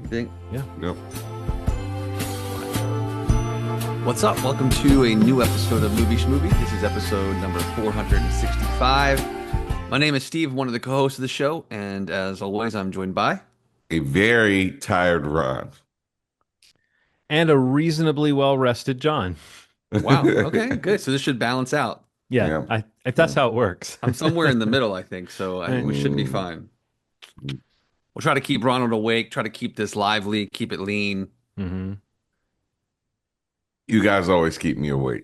You think? Yeah. Yep. What's up? Welcome to a new episode of Movie Schmovie. This is episode number 465. My name is Steve, one of the co-hosts of the show, and as always, I'm joined by. A very tired Ron. And a reasonably well rested John. Wow. Okay, good. So this should balance out. Yeah, Yeah. if that's how it works. I'm somewhere in the middle, I think, so we should be fine. We'll try to keep Ronald awake, try to keep this lively, keep it lean. hmm You guys always keep me awake.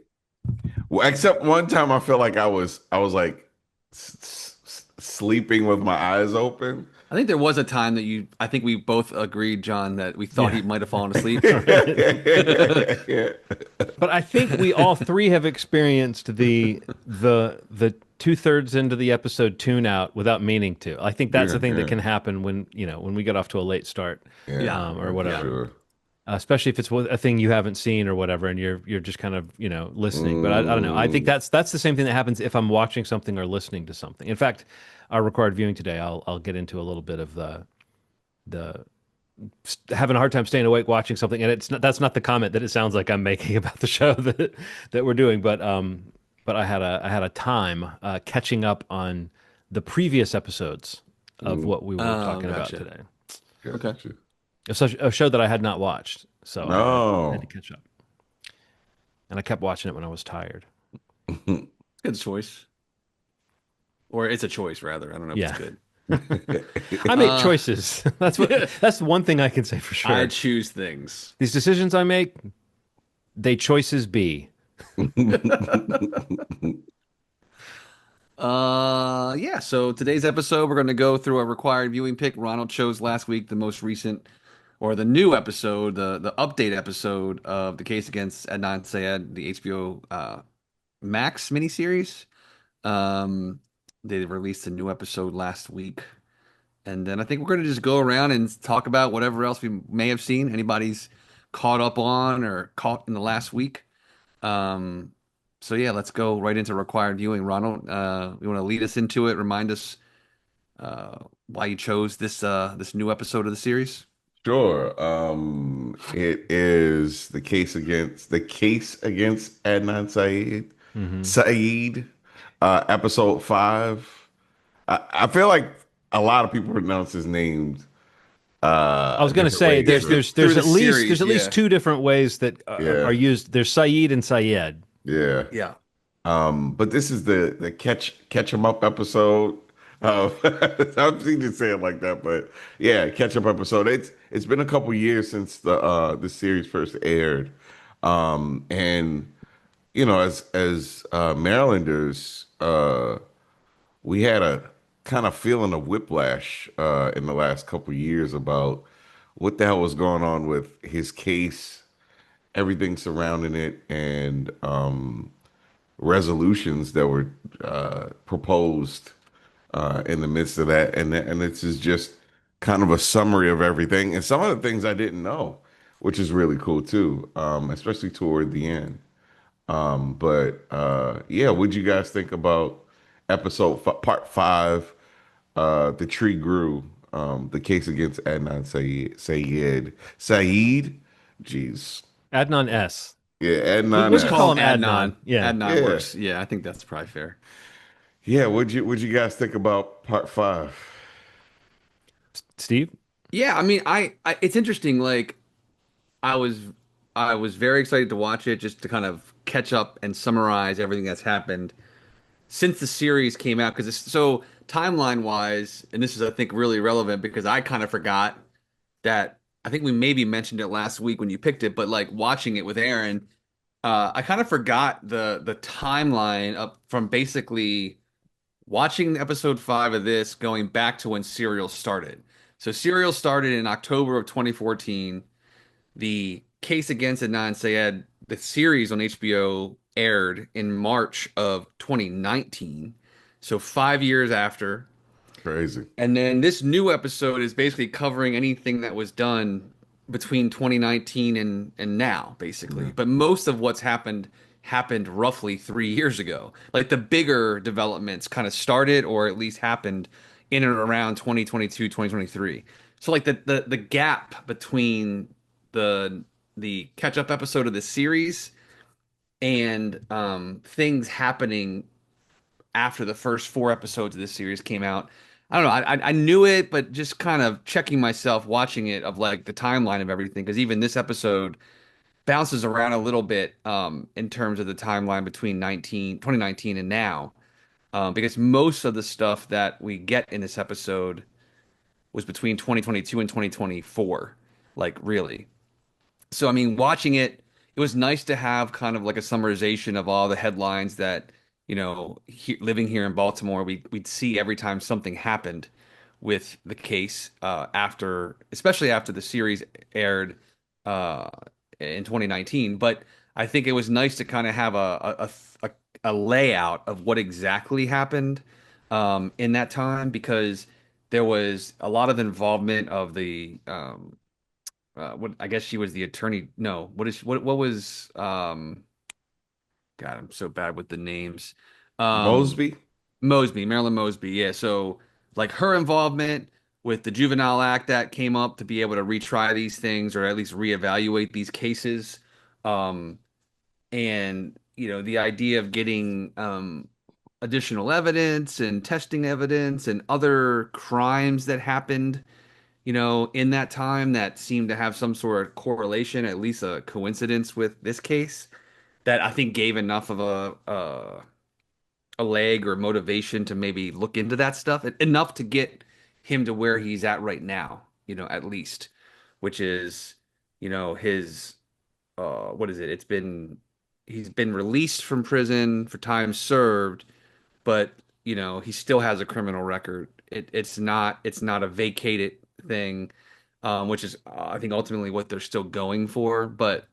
Well, except one time I felt like I was like sleeping with my eyes open. I think there was a time that I think we both agreed, John, that we thought Yeah. he might have fallen asleep. Yeah. But I think we all three have experienced the 2/3 into the episode tune out without meaning to. I think that's the thing that can happen when we get off to a late start, Yeah. or whatever. Sure. Especially if it's a thing you haven't seen or whatever, and you're just kind of listening. But I don't know. I think that's the same thing that happens if I'm watching something or listening to something. In fact, our required viewing today, I'll get into a little bit of the having a hard time staying awake watching something, and that's not the comment that it sounds like I'm making about the show that we're doing. But I had a time catching up on the previous episodes of what we were talking about gotcha. today. Okay. A show that I had not watched, so I No. had to catch up. And I kept watching it when I was tired. Good choice. Or it's a choice, rather. I don't know if Yeah. it's good. I make choices. That's one thing I can say for sure. I choose things. These decisions I make, they choices be. Yeah, so today's episode, we're going to go through a required viewing pick. Ronald chose last week the most recent, or the new episode, the update episode of the Case Against Adnan Syed, the HBO Max miniseries. They released a new episode last week. And then I think we're going to just go around and talk about whatever else we may have seen, anybody's caught up on or caught in the last week. So yeah, let's go right into required viewing. Ronald, you want to lead us into it? Remind us why you chose this new episode of the series. Sure. It is the case against Adnan Syed. Syed, episode 5. I feel like a lot of people pronounce his name. I was going to say different ways. there's Through at the least series, there's at least yeah. two different ways that Yeah. are used. There's Saeed and Syed. Yeah. Yeah. But this is the catch 'em up episode. I've seen you say it like that, but yeah, catch up episode. It's been a couple years since the series first aired, and as Marylanders, we had a kind of feeling of whiplash in the last couple years about what the hell was going on with his case, everything surrounding it, and resolutions that were proposed in the midst of that, and this is just kind of a summary of everything, and some of the things I didn't know, which is really cool too, especially toward the end. But yeah, what'd you guys think about part 5? The tree grew. The case against Adnan Syed. Jeez. Adnan S. Yeah, We'll Adnan. just S. call him Adnan. Yeah. Adnan Yeah. works. Yeah, I think that's probably fair. Yeah, what'd you guys think about part 5? Steve? Yeah, I mean, I it's interesting. Like, I was I was very excited to watch it just to kind of catch up and summarize everything that's happened since the series came out because it's so timeline wise, and this is I think really relevant because I kind of forgot that I think we maybe mentioned it last week when you picked it, but like watching it with Aaron, I kind of forgot the timeline up from basically watching episode 5 of this going back to when Serial started. So Serial started in October of 2014. The Case Against Adnan Syed, the series on HBO, aired in March of 2019. So 5 years after. Crazy. And then this new episode is basically covering anything that was done between 2019 and now, basically. Yeah. But most of what's happened roughly 3 years ago. Like the bigger developments kind of started or at least happened in and around 2022, 2023. So like the gap between the the catch up episode of the series and things happening after the first four episodes of this series came out. I don't know. I knew it, but just kind of checking myself watching it of like the timeline of everything, because even this episode bounces around a little bit in terms of the timeline between 2019 and now, because most of the stuff that we get in this episode was between 2022 and 2024, like really. So I mean, watching it, it was nice to have kind of like a summarization of all the headlines that, living here in Baltimore, we'd see every time something happened with the case after, especially after the series aired uh, in 2019. But I think it was nice to kind of have a layout of what exactly happened in that time, because there was a lot of involvement of the what I guess she was the attorney. No, what was God, I'm so bad with the names. Um Mosby. Mosby, Marilyn Mosby. Yeah, so like her involvement with the Juvenile Act that came up to be able to retry these things or at least reevaluate these cases. Um and the idea of getting additional evidence and testing evidence and other crimes that happened in that time that seemed to have some sort of correlation, at least a coincidence with this case, that I think gave enough of a leg or motivation to maybe look into that stuff, enough to get him to where he's at right now, at least, which is, his what is it? He's been released from prison for time served, but he still has a criminal record. It's not a vacated thing, which is I think ultimately what they're still going for. But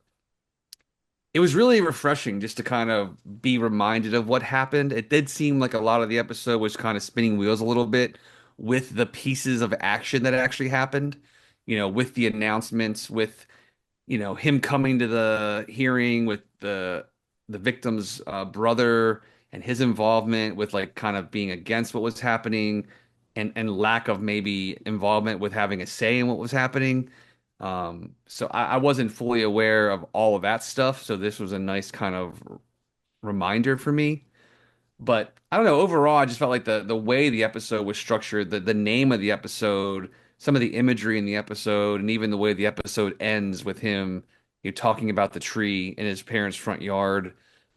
it was really refreshing just to kind of be reminded of what happened. It did seem like a lot of the episode was kind of spinning wheels a little bit with the pieces of action that actually happened. With the announcements, with him coming to the hearing with the victim's brother and his involvement with like kind of being against what was happening and lack of maybe involvement with having a say in what was happening. So I wasn't fully aware of all of that stuff. So this was a nice kind of reminder for me. But I don't know, overall, I just felt like the way the episode was structured, the name of the episode, some of the imagery in the episode, and even the way the episode ends with him, talking about the tree in his parents' front yard,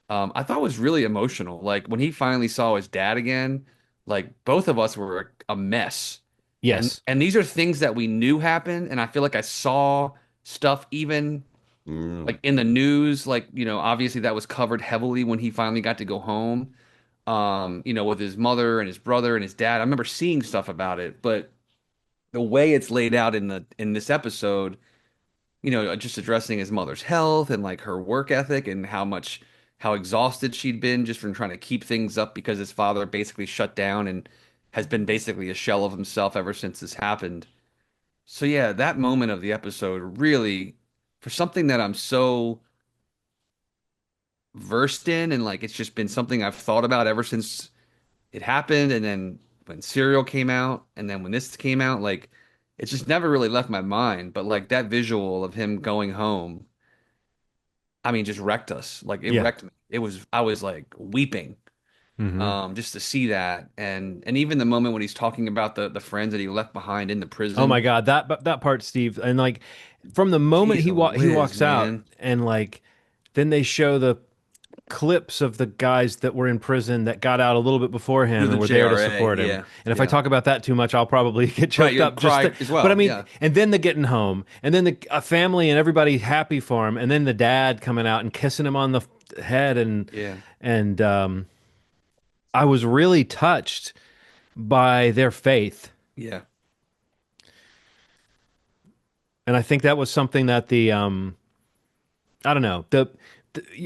I thought was really emotional. Like when he finally saw his dad again, like both of us were a mess. And Yes. and these are things that we knew happened, and I feel like I saw stuff even Mm. like in the news, like, obviously that was covered heavily when he finally got to go home, with his mother and his brother and his dad. I remember seeing stuff about it, but the way it's laid out in this episode, just addressing his mother's health and like her work ethic and how exhausted she'd been just from trying to keep things up because his father basically shut down and has been basically a shell of himself ever since this happened. So yeah, that moment of the episode really, for something that I'm so versed in, and like it's just been something I've thought about ever since it happened, and then when Serial came out, and then when this came out, like it's just never really left my mind. But like that visual of him going home, I mean, just wrecked us. Like it Yeah. wrecked me. I was like weeping, Hmm. just to see that, and even the moment when he's talking about the friends that he left behind in the Oh my prison. God, that part, Steve, and like from the moment Jeez, he Louise, walks out, man, and like then they show the clips of the guys that were in prison that got out a little bit before through him the and were there to JRA, support him. yeah, And if I yeah, talk about that too much, I'll probably get right, choked you up. Just cry to, as but I well, mean, yeah, and then the getting home, and then the a family and everybody happy for him, and then the dad coming out and kissing him on the head, yeah, and I was really touched by their faith. yeah, And I think that was something that I don't know.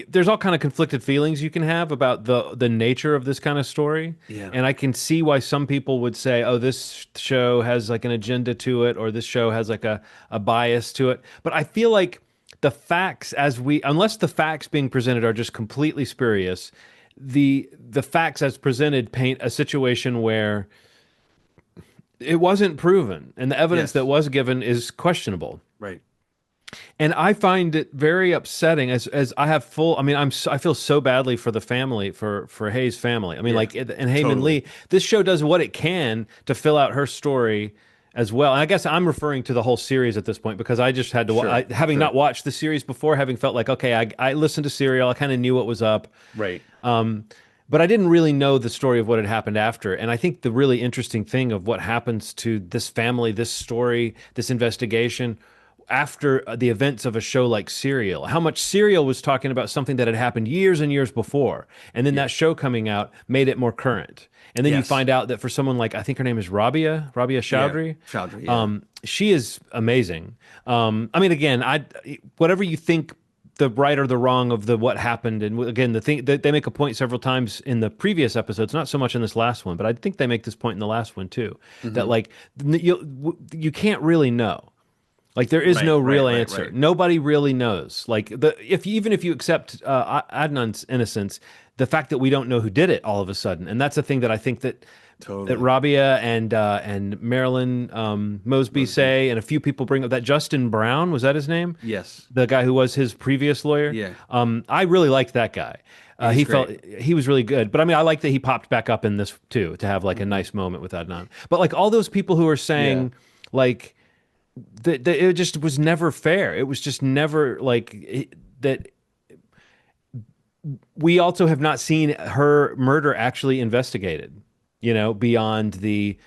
There's all kind of conflicted feelings you can have about the nature of this kind of story, yeah, and I can see why some people would say, "Oh, this show has like an agenda to it, or this show has like a bias to it." But I feel like the facts, unless the facts being presented are just completely spurious, the facts as presented paint a situation where it wasn't proven, and the evidence that Yes. was given is questionable. Right. And I find it very upsetting as I have full, I mean, I feel so badly for the family, for Hayes' family. I mean, Yeah. like, and Heyman Totally. Lee, this show does what it can to fill out her story as well. And I guess I'm referring to the whole series at this point because I just had to, Sure. having Sure. not watched the series before, having felt like, okay, I listened to Serial, I kind of knew what was up. Right. But I didn't really know the story of what had happened after. And I think the really interesting thing of what happens to this family, this story, this investigation after the events of a show like Serial, how much Serial was talking about something that had happened years and years before. And then Yeah. that show coming out made it more current. And then you Yes. find out that for someone like, I think her name is Rabia Yeah. Chowdhury. Chowdhury. Yeah. She is amazing. I mean, again, whatever you think the right or the wrong of the what happened, and again, the thing that they make a point several times in the previous episodes, not so much in this last one, but I think they make this point in the last one too, that Hmm. like you can't really know. Like there is Right. no Right. real Right. answer. Right. Nobody really knows. Like the if even if you accept Adnan's innocence, the fact that we don't know who did it all of a sudden, and that's the thing that I think that Totally. Rabia and Marilyn Mosby Mosby. say, and a few people bring up that Justin Brown, was that his name? Yes. The guy who was his previous lawyer. Yeah. I really liked that guy. He's He felt great. he was really good, but I mean, I like that he popped back up in this too to have like a Hmm. nice moment with Adnan. But like all those people who are Yeah. saying like that it just was never fair. It was just never like that. We also have not seen her murder actually investigated, beyond the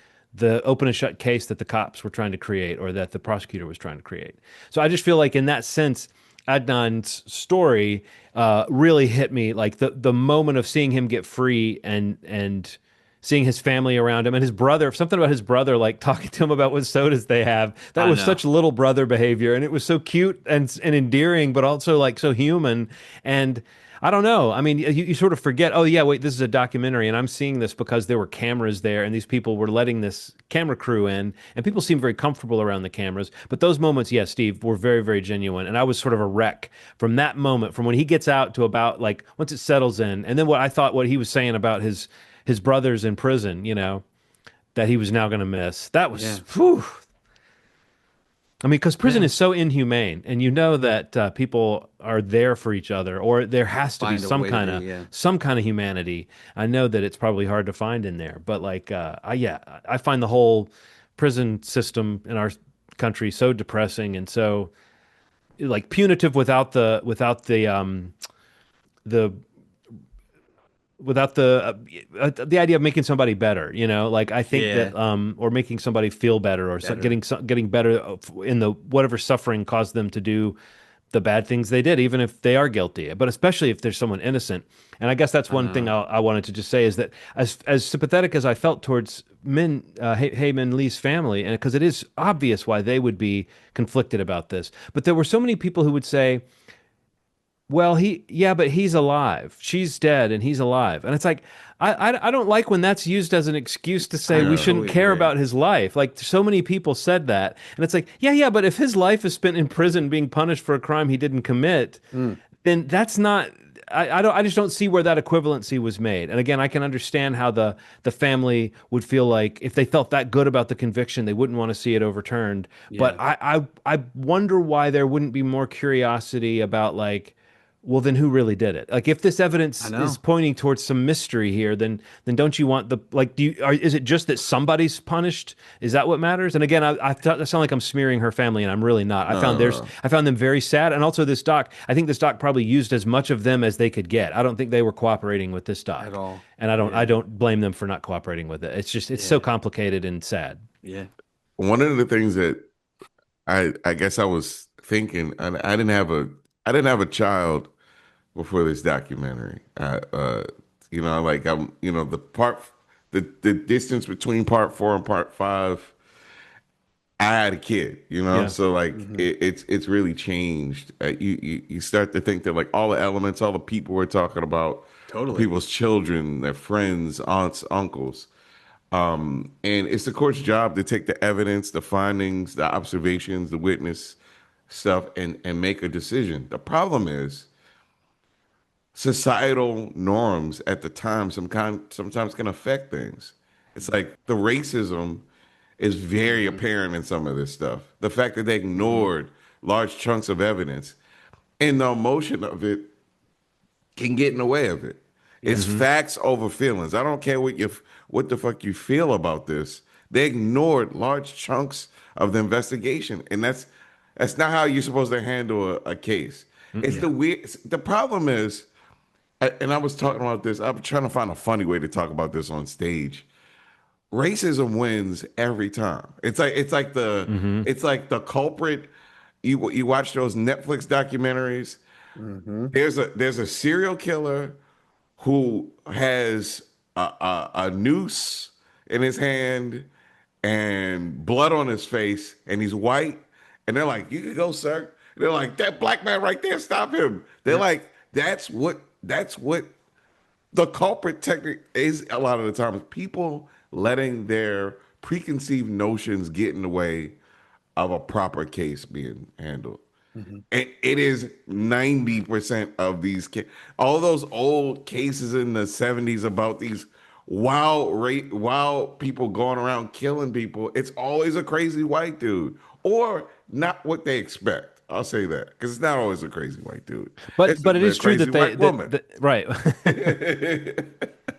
open and shut case that the cops were trying to create or that the prosecutor was trying to create. So I just feel like in that sense, Adnan's story really hit me like the moment of seeing him get free and seeing his family around him and his brother, something about his brother, like talking to him about what sodas they have. That I was know. such little brother behavior. And it was so cute and endearing, but also like so human. And I don't know. I mean, you sort of forget, oh, yeah, wait, this is a documentary. And I'm seeing this because there were cameras there and these people were letting this camera crew in. And people seem very comfortable around the cameras. But those moments, yes, Steve, were very, very genuine. And I was sort of a wreck from that moment, from when he gets out to about like once it settles in. And then what I thought what he was saying about his brothers in prison, that he was now going to miss. That was, Yeah. whew. I mean, because prison Yeah. is so inhumane, and you know that people are there for each other, or there has to be Find a way to be. Yeah. some kind of humanity. I know that it's probably hard to find in there, but like, I find the whole prison system in our country so depressing and so like punitive the without the idea of making somebody better, like I think Yeah. that or making somebody feel better or Better. getting better in the whatever suffering caused them to do the bad things they did, even if they are guilty, but especially if there's someone innocent. And I guess that's I one thing know. I wanted to just say is that as sympathetic as I felt towards Heyman Lee's family, and because it is obvious why they would be conflicted about this, but there were so many people who would say, well, but he's alive. She's dead and he's alive. And it's like, I don't like when that's used as an excuse to say I we shouldn't totally care agree. about his life. Like so many people said that. And it's like, yeah, but if his life is spent in prison being punished for a crime he didn't commit, Mm. then that's not, I just don't see where that equivalency was made. And again, I can understand how the family would feel like if they felt that good about the conviction, they wouldn't want to see it overturned. But Yeah. I wonder why there wouldn't be more curiosity about like, well, then who really did it? Like, if this I evidence is know. pointing towards some mystery here, then don't you want the like? Is it just that somebody's punished? Is that what matters? And again, I thought I sound like I'm smearing her family, and I'm really not. No, no, no. I found them very sad, and also this doc. I think this doc probably used as much of them as they could get. I don't think they were cooperating with this At doc, all. and I Yeah. don't blame them for not cooperating with it. It's just it's so Yeah. complicated and sad. Yeah. One of the things that I guess I was thinking, and I didn't have a child before this documentary. Like the distance between part four and part five. I had a kid, Yeah, so like Hmm. it's really changed. You start to think that like all the elements, all the people we're talking about, Totally. people's children, their friends, aunts, uncles. And it's the court's job to take the evidence, the findings, the observations, the witness stuff, and make a decision. The problem is societal norms at the time sometimes can affect things. It's like the racism is very apparent in some of this stuff. The fact that they ignored large chunks of evidence and the emotion of it can get in the way of it. It's Yeah. facts over feelings. I don't care what the fuck you feel about this. They ignored large chunks of the investigation, and that's not how you're supposed to handle a case. It's Yeah. the weird. The problem is, and I was talking about this. I'm trying to find a funny way to talk about this on stage. Racism wins every time. Hmm. It's like the culprit. You watch those Netflix documentaries. Hmm. There's a serial killer who has a noose in his hand and blood on his face, and he's white. And they're like, "You can go, sir." They're like, "That black man right there, stop him." They're Yeah. like, that's what the culprit technique is a lot of the time. People letting their preconceived notions get in the way of a proper case being handled. Hmm. And it is 90% of these all those old cases in the 70s about these wild people going around killing people. It's always a crazy white dude or not what they expect. I'll say that because it's not always a crazy white dude. It's But it a is true crazy that they white woman. that right.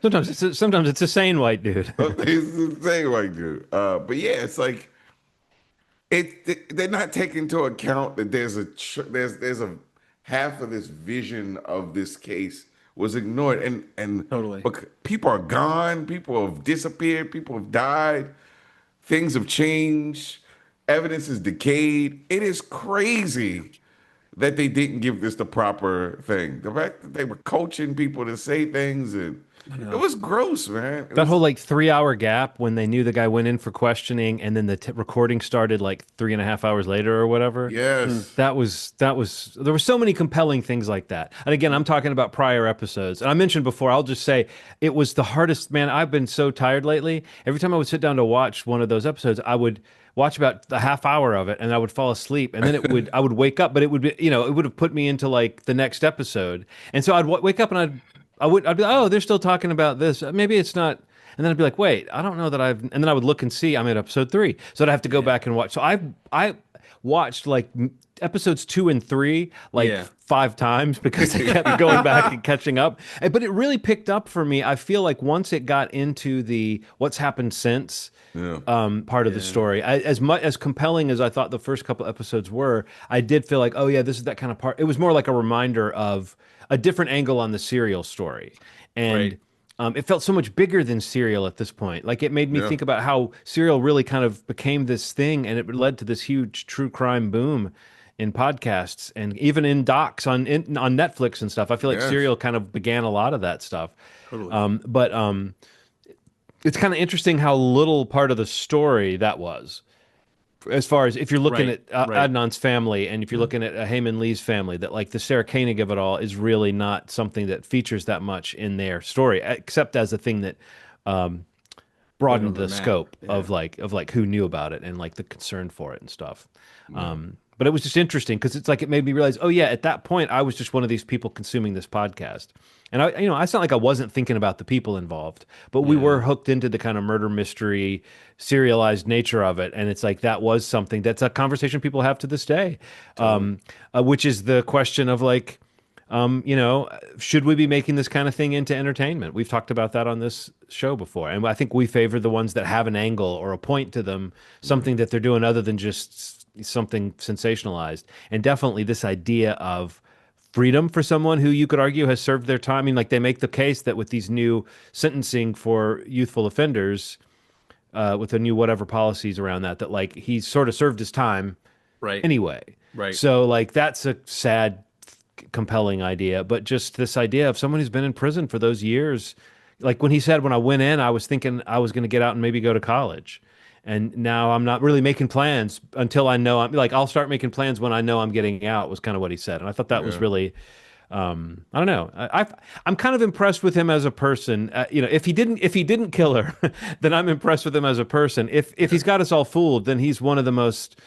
Sometimes it's a sane white dude. It's the same white dude. But yeah, it's like they're not taking into account that there's a half of this vision of this case was ignored, and Totally. people are gone, people have disappeared, people have died, things have changed, evidence is decayed. It is crazy that they didn't give this the proper thing. The fact that they were coaching people to say things, and I it know. was gross, man. It That was whole like 3 hour gap when they knew the guy went in for questioning and then the recording started like 3.5 hours later or whatever. Mm. yes. That was there were so many compelling things like that. And again, I'm talking about prior episodes. And I mentioned before, I'll just say it was the hardest, man. I've been so tired lately. Every time I would sit down to watch one of those episodes, I would watch about a half hour of it and I would fall asleep and then I would wake up, but it would be, it would have put me into like the next episode. And so I'd wake up and I'd be like, oh, they're still talking about this. Maybe it's not. And then I'd be like, wait, I don't know that and then I would look and see I'm at episode 3. So I'd have to go Yeah. back and watch. So I watched like episodes 2 and 3 like Yeah. 5 times because I kept going back and catching up. But it really picked up for me. I feel like once it got into the what's happened since Yeah. part of the Yeah. story, as much as compelling as I thought the first couple episodes were, I did feel like, oh yeah, this is that kind of part. It was more like a reminder of a different angle on the serial story, and Right. it felt so much bigger than Serial at this point. Like it made me Yeah. think about how Serial really kind of became this thing, and it led to this huge true crime boom in podcasts and even in docs on Netflix and stuff. I feel like Yes. Serial kind of began a lot of that stuff. Totally. But it's kind of interesting how little part of the story that was. As far as if you're looking Right. at Right. Adnan's family and if you're looking at Heyman Lee's family, that like the Sarah Koenig of it all is really not something that features that much in their story, except as a thing that Put it on broadened the the map. scope Yeah. of like who knew about it and like the concern for it and stuff. But it was just interesting because it's like it made me realize, oh yeah, at that point I was just one of these people consuming this podcast, and it's not like I wasn't thinking about the people involved, but we Yeah. were hooked into the kind of murder mystery, serialized nature of it, and it's like that was something that's a conversation people have to this day, which is the question of like. Should we be making this kind of thing into entertainment? We've talked about that on this show before. And I think we favor the ones that have an angle or a point to them, something that they're doing other than just something sensationalized. And definitely this idea of freedom for someone who you could argue has served their time. I mean, like they make the case that with these new sentencing for youthful offenders, with the new whatever policies around that like he's sort of served his time Right. anyway. Right. So like that's a sad, compelling idea, but just this idea of someone who's been in prison for those years. Like when he said, when I went in, I was thinking I was going to get out and maybe go to college. And now I'm not really making plans until I know I'll start making plans when I know I'm getting out was kind of what he said. And I thought that was Yeah. really, I don't know. I'm kind of impressed with him as a person. If he didn't kill her, then I'm impressed with him as a person. If he's got us all fooled, then he's one of the most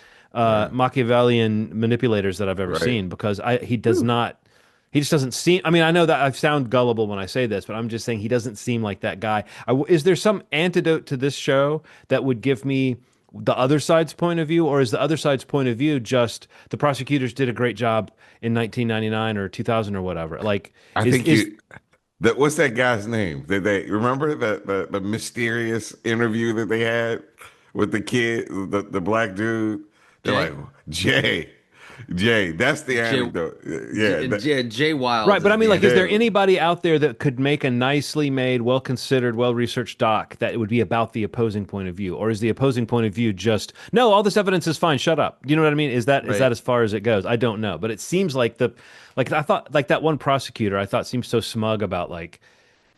Machiavellian manipulators that I've ever Right. seen because he does not. He just doesn't seem. I mean, I know that I sound gullible when I say this, but I'm just saying he doesn't seem like that guy. Is there some antidote to this show that would give me the other side's point of view, or is the other side's point of view just the prosecutors did a great job in 1999 or 2000 or whatever? Like, I think is you that what's that guy's name? Did they remember the mysterious interview that they had with the kid, the black dude? They're like, Jay, Jay, Jay, that's the Jay, anecdote. Yeah, Jay right? Wiles But I is mean, the like, is there Jay. anybody out there that could make a nicely made, well considered, well researched doc that would be about the opposing point of view, or is the opposing point of view just no? All this evidence is fine. Shut up. You know what I mean? Is that right. as far as it goes? I don't know, but it seems like like I thought like that one prosecutor I thought seemed so smug about like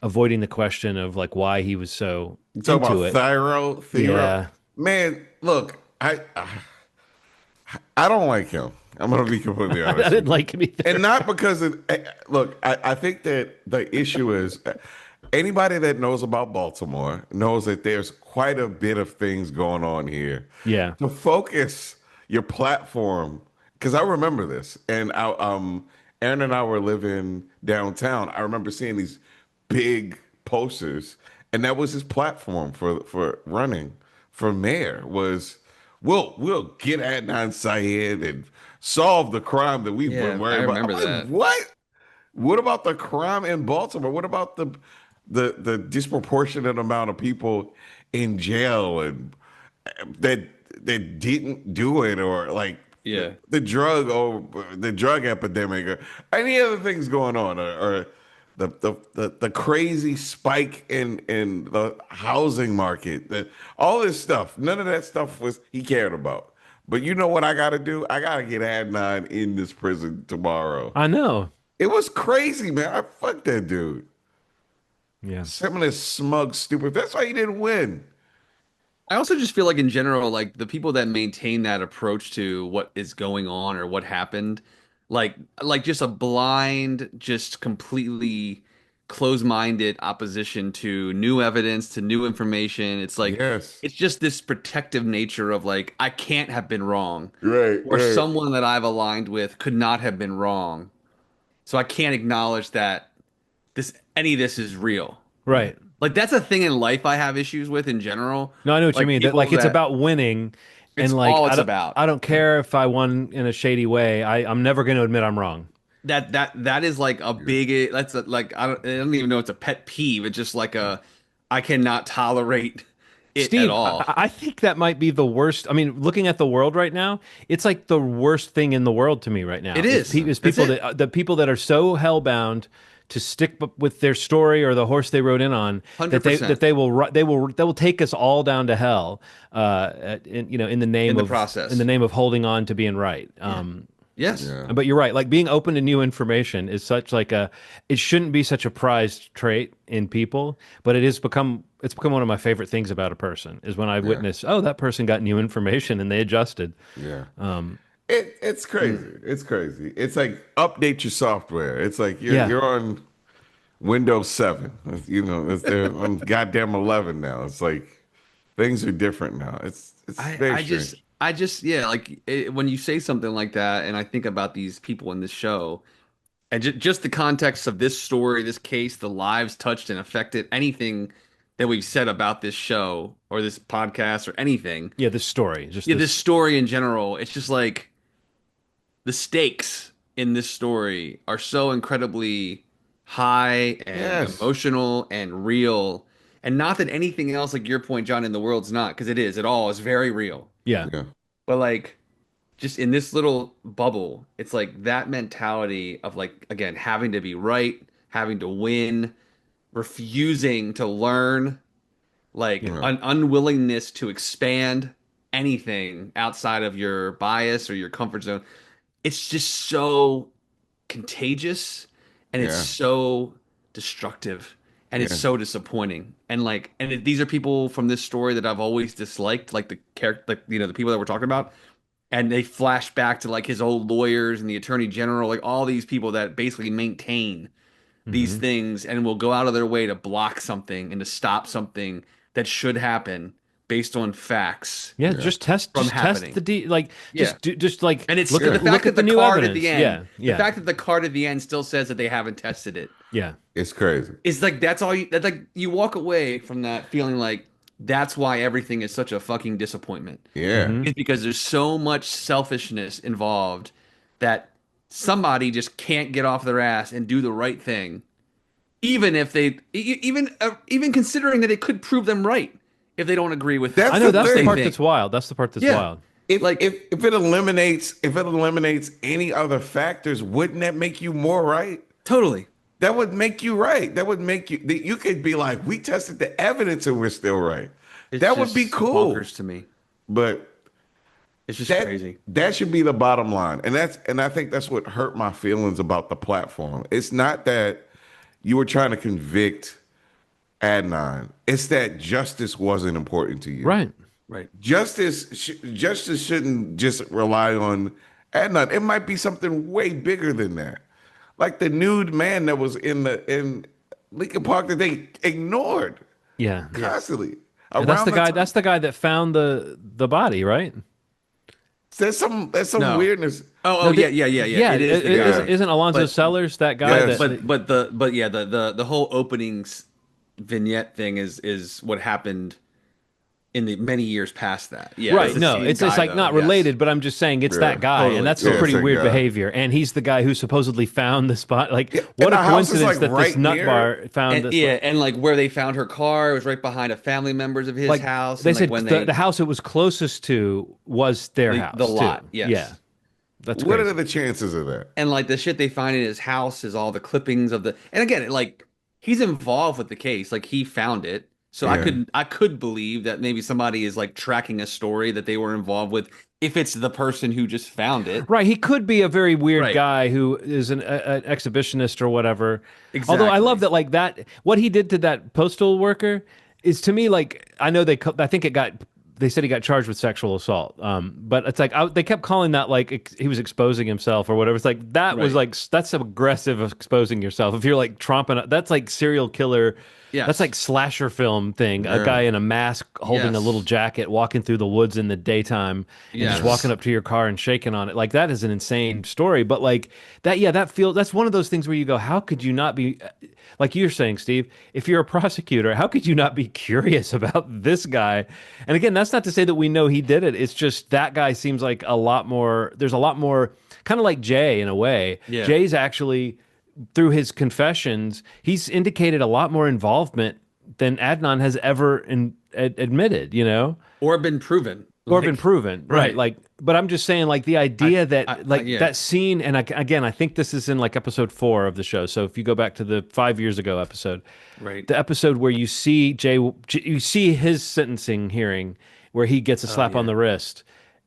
avoiding the question of like why he was so You talk into about it. Thero. Yeah, Man, look, I don't like him. I'm gonna be completely I honest didn't with you. like him either. And not because of look, I think that the issue is anybody that knows about Baltimore knows that there's quite a bit of things going on here. Yeah, To focus your platform, because I remember this, and Aaron and I were living downtown. I remember seeing these big posters, and that was his platform for running for mayor was we'll get Adnan Syed and solve the crime that we've been Yeah, I worried about. I'm remember like, that. what? What about the crime in Baltimore? What about the disproportionate amount of people in jail and that that didn't do it or like Yeah. the drug epidemic or any other things going on or the crazy spike in the housing market that all this stuff none of that stuff was he cared about. But you know what I got to do? I got to get Adnan in this prison tomorrow. I know. It was crazy, man. I fucked that dude. Yeah. Some of this smug, stupid. That's why he didn't win. I also just feel like in general, like the people that maintain that approach to what is going on or what happened, like just a blind, just completely closed-minded opposition to new evidence, to new information. It's like Yes. it's just this protective nature of like I can't have been wrong, Right, or right. someone that I've aligned with could not have been wrong. So I can't acknowledge that any of this is real. Right. Like that's a thing in life I have issues with in general. No, I know what you Like mean. That people like it's that about winning, it's and like all it's about. I don't care if I won in a shady way. I'm never going to admit I'm wrong. That is like a big that's a, like I don't even know it's a pet peeve. It's just like a I cannot tolerate it at Steve, all. I think that might be the worst. I mean, looking at the world right now, it's like the worst thing in the world to me right now. It is. Is That's people it. the people that are so hellbound to stick with their story or the horse they rode in on that 100% they will take us all down to hell. In the in name the of process. holding on to being right. Yeah. Yes. Yeah. But you're right. Like being open to new information is such like it shouldn't be such a prized trait in people, but it's become one of my favorite things about a person is when I Yeah. witness, oh, that person got new information and they adjusted. Yeah. Um, It's crazy. It's crazy. It's like update your software. It's like yeah. you're on Windows 7. You know, they're on goddamn 11 now. It's like things are different now. It's I very I just strange. I just yeah, like when you say something like that and I think about these people in this show and just the context of this story, this case, the lives touched and affected, anything that we've said about this show or this podcast or anything. Yeah, this story, just Yeah, this this. story in general, it's just like the stakes in this story are so incredibly high and Yes. emotional and real. And not that anything else, like your point, John, in the world's not, because it is. It all is very real. Yeah. Yeah. But like just in this little bubble, it's like that mentality of like again having to be right, having to win, refusing to learn, like Yeah. an unwillingness to expand anything outside of your bias or your comfort zone. It's just so contagious and it's Yeah. so destructive and it's Yeah. so disappointing. And like these are people from this story that I've always disliked, like the character, like the people that we're talking about, and they flash back to like his old lawyers and the attorney general, like all these people that basically maintain these Hmm. things and will go out of their way to block something and to stop something that should happen based on facts Yeah, Yeah. from just test happening. the like, Yeah. just like And it's look and Yeah. the at fact that the the new card at evidence. the end, Yeah, the yeah, fact that the card at the end still says that they haven't tested it yeah. It's crazy. is like that's all you that like you walk away from that feeling like that's why everything is such a fucking disappointment. Yeah. Hmm. It's because there's so much selfishness involved that somebody just can't get off their ass and do the right thing, even if even considering that it could prove them right if they don't agree with That's I know the that's what the they thing. part think. that's wild. That's the part that's Yeah, wild. If like if it eliminates any other factors, wouldn't that make you more right? totally. That would make you right. That would make you could be like, we tested the evidence and we're still right. It's That would be just cool. bonkers to me. But It's just that crazy. that should be the bottom line. And I think that's what hurt my feelings about the platform. It's not that you were trying to convict Adnan. It's that justice wasn't important to you. Right. Right. Justice shouldn't just rely on Adnan. It might be something way bigger than that. Like the nude man that was in Lincoln Park that they ignored Yeah. constantly. Yeah, that's Around the guy. time, That's the guy that found the body, right? there's some No. weirdness. Oh, No, yeah. It is the guy. Isn't Alonzo But Sellers that guy Yes. that? but yeah, the whole openings vignette thing is what happened in the many years past that. Yeah, Right. it's the No, same it's guy, like though, not yes. related, but I'm just saying it's Yeah, that guy, totally. and that's Yeah, some pretty it's that weird guy. behavior. And he's the guy who supposedly found the spot. Like, Yeah, what and a the house is, coincidence like, that this right nut near- bar found And this. yeah, and like where they found her car, it was right behind a family members of his Like house. they and, like, said, when the house it was closest to was their house. the lot, too. yes. Yeah, that's What crazy. are the chances of that? and like the shit they find in his house is all the clippings of the. And again, like he's involved with the case, like he found it. So Yeah. I could believe that maybe somebody is like tracking a story that they were involved with if it's the person who just found it. Right, he could be a very weird Right. guy who is an exhibitionist or whatever. Although I love Exactly. that, like that, what he did to that postal worker is to me like I know I think they said he got charged with sexual assault. But it's like they kept calling that like he was exposing himself or whatever. It's like that was Right. like that's aggressive exposing yourself. If you're like tromping, that's like serial killer. Yes. That's like slasher film thing. A Yeah. guy in a mask holding a Yes. little jacket, walking through the woods in the daytime, and just Yes. walking up to your car and shaking on it. Like that is an insane story. But like that, yeah, that's one of those things where you go, how could you not be, like you're saying, Steve, if you're a prosecutor, how could you not be curious about this guy? And again, that's not to say that we know he did it. It's just that guy seems like there's a lot more, kind of like Jay in a way. Yeah. Jay's actually, through his confessions, he's indicated a lot more involvement than Adnan has ever admitted, you know, Or been proven. or Like, been proven, right? right. Like, but I'm just saying, like the idea that, yeah. that scene, and again, I think this is in like episode 4 of the show. So if you go back to the 5 years ago episode, Right. the episode where you see you see his sentencing hearing where he gets a slap on the wrist.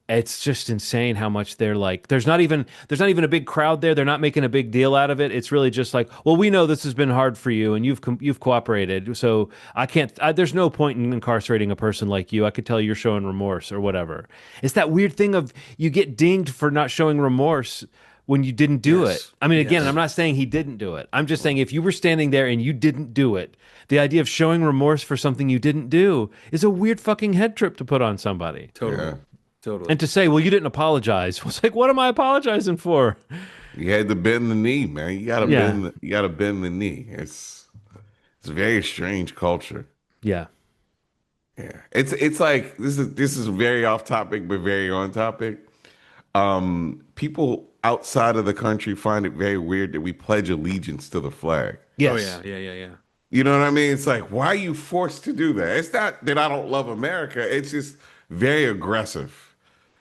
It's just insane how much they're like. There's not even a big crowd there. They're not making a big deal out of it. It's really just like, well, we know this has been hard for you, and you've cooperated. So I can't. There's no point in incarcerating a person like you. I could tell you're showing remorse or whatever. It's that weird thing of you get dinged for not showing remorse when you didn't do Yes. it. I mean, again, Yes. I'm not saying he didn't do it. I'm just saying if you were standing there and you didn't do it, the idea of showing remorse for something you didn't do is a weird fucking head trip to put on somebody. Totally. Yeah. Totally. And to say, well, you didn't apologize. It's like, what am I apologizing for? You had to bend the knee, man. You gotta Yeah. bend the knee. It's a very strange culture. Yeah. Yeah. It's like this is very off topic but very on topic. People outside of the country find it very weird that we pledge allegiance to the flag. Yes. Oh yeah. You know what I mean? It's like, why are you forced to do that? It's not that I don't love America. It's just very aggressive.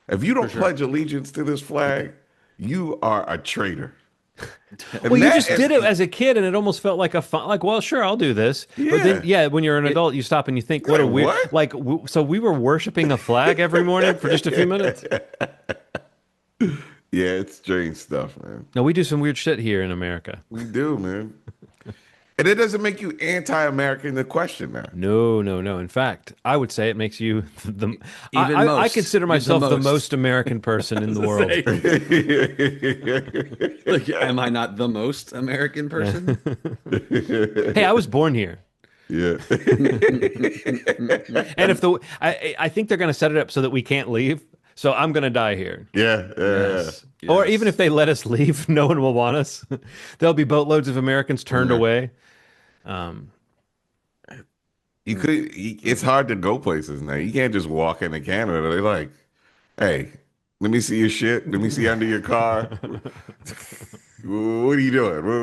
If you don't pledge allegiance to this flag, you are a traitor. And Well, you that just is- did it as a kid, and it almost felt like a fun. Like, well, sure, I'll do this. But then, Yeah. when you're an adult, you stop and you think, what a Like, weird. what? Like, so we were worshiping a flag every morning for just a few minutes. Yeah, it's strange stuff, man. No, we do some weird shit here in America. We do, man. And it doesn't make you anti-American to question that. No. In fact, I would say it makes you the. Even I most. consider You're the myself the most. most American person in the world. Like, am I not the most American person? Hey, I was born here. Yeah. And if I think they're going to set it up so that we can't leave. So I'm going to die here. Yeah. Yes. Or Yes. even if they let us leave, no one will want us. There'll be boatloads of Americans turned Yeah. away. You could. It's hard to go places now. You can't just walk into Canada. They're like, "Hey, let me see your shit. Let me see under your car. What are you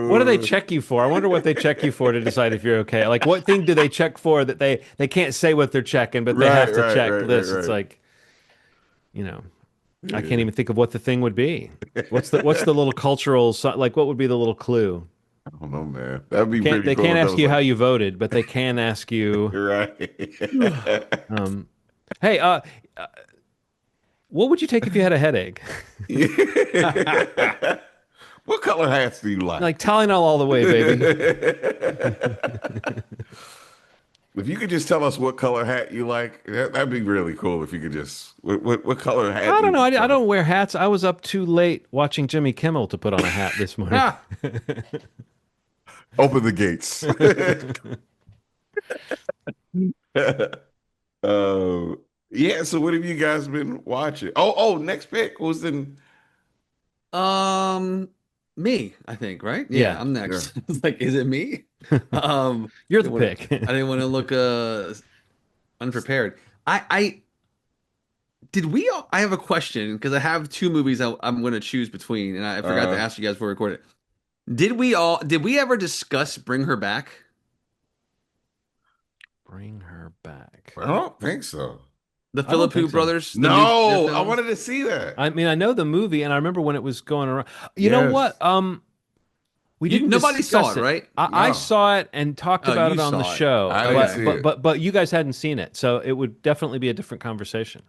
What do they doing?" check you for? I wonder what they check you for to decide if you're okay. Like, what thing do they check for that they can't say what they're checking, but they Right, have to right, check right, right, this? It's right. like, you know, I can't Yeah. even think of what the thing would be. What's the little cultural like? What would be the little clue? I don't know, man. That'd be Can't pretty they cool can't if that ask was you how like, you voted, but they can ask you, right. um, hey, what would you take if you had a headache? Yeah. What color hats do you like? Like Tylenol all the way, baby. If you could just tell us what color hat you like, that'd be really cool. If you could just, what color hat I do don't you know. I prefer? don't wear hats. I was up too late watching Jimmy Kimmel to put on a hat this morning. Ah, Open the gates. uh, yeah. So what have you guys been watching? Next pick. Who's in? um, me, I think, right? Yeah, Yeah, I'm Yeah. next. It's like, is it me? you're the Didn't want to. pick. I didn't want to look unprepared. I did we? I have a question because I have two movies I'm going to choose between, and I forgot to Uh, ask you guys before we recorded. Did we all? Did we ever discuss Bring Her Back? Bring her back. I don't think so. The I don't Philippou think so. brothers, the new their No, I film. wanted to see that. I mean, I know the movie, and I remember when it was going around. You know Yes. what? We You didn't nobody saw discuss it, it. right? I No, saw it and talked Oh, about you it on the saw it. show, I didn't Okay. see it. but you guys hadn't seen it, so it would definitely be a different conversation.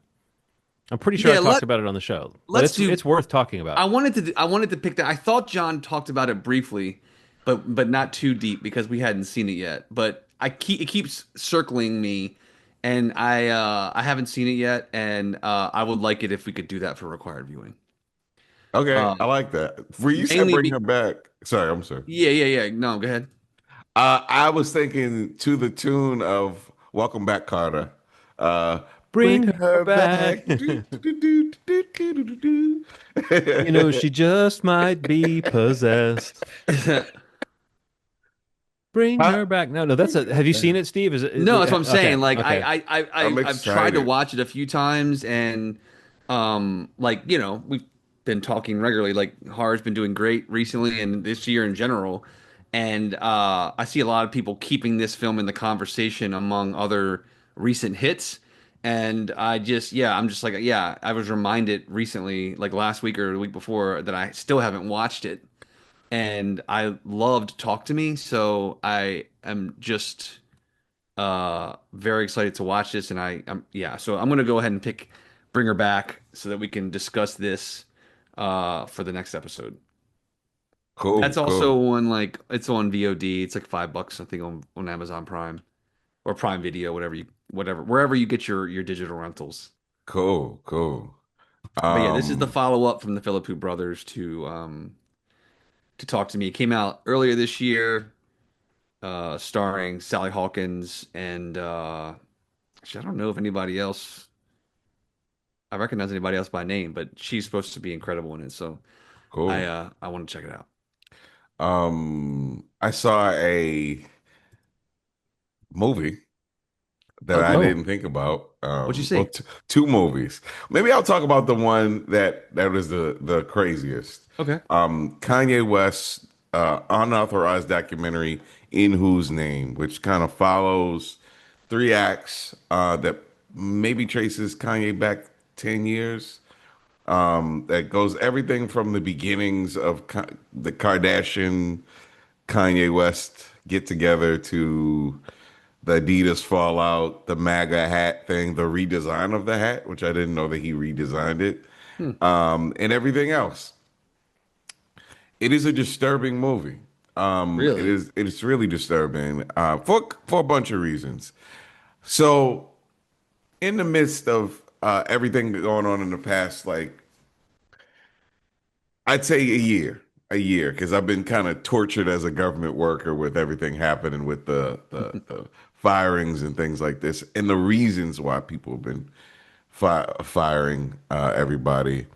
I'm pretty sure I Yeah, talked about it on the show, but let's do. it's worth talking about. I wanted to pick that. I thought John talked about it briefly, but not too deep because we hadn't seen it yet. But it keeps circling me, and I haven't seen it yet, and I would like it if we could do that for required viewing. Okay, Uh, I like that. Where you said mainly bring be her back. Sorry, I'm sorry. yeah. No, go ahead. I was thinking to the tune of Welcome Back, Carter. Uh, Bring bring her her back. back. Do, do, do, do, do, do, do, You know, do. she just might be possessed. Bring Huh? her back. No, that's a. Have you seen it, Steve? No, that's what I'm Okay, saying. Like okay. I'm I've tried to excited. watch it a few times and like, we've been talking regularly. Like horror's been doing great recently and this year in general. And I see a lot of people keeping this film in the conversation among other recent hits. And I'm just like, yeah, I was reminded recently, like last week or the week before, that I still haven't watched it and I loved Talk to Me, so I am just very excited to watch this and so I'm gonna go ahead and pick Bring Her Back so that we can discuss this for the next episode. Cool, That's cool, also on like it's on VOD. It's like $5 I think on Amazon Prime or Prime Video, whatever wherever you get your digital rentals. cool, cool. But yeah, this is the Um, follow up from the Philippou brothers to Talk to Me. It came out earlier this year. Starring Sally Hawkins and actually, I don't know if anybody else. I recognize anybody else by name, but she's supposed to be incredible in it. So cool. I want to check it out. I saw a movie that Oh, I cool. Oh, didn't think about. What'd you Well, see? two movies. Maybe I'll talk about the one that was the craziest. Okay. Kanye West unauthorized documentary In Whose Name, which kind of follows three acts that maybe traces Kanye back 10 years. That goes everything from the beginnings of the Kardashian Kanye West get together to the Adidas fallout, the MAGA hat thing, the redesign of the hat, which I didn't know that he redesigned it, Hmm. and everything else. It is a disturbing movie. Really? It is really disturbing for a bunch of reasons. So, in the midst of everything going on in the past, like I'd say a year, because I've been kind of tortured as a government worker with everything happening with the firings and things like this, and the reasons why people have been firing everybody.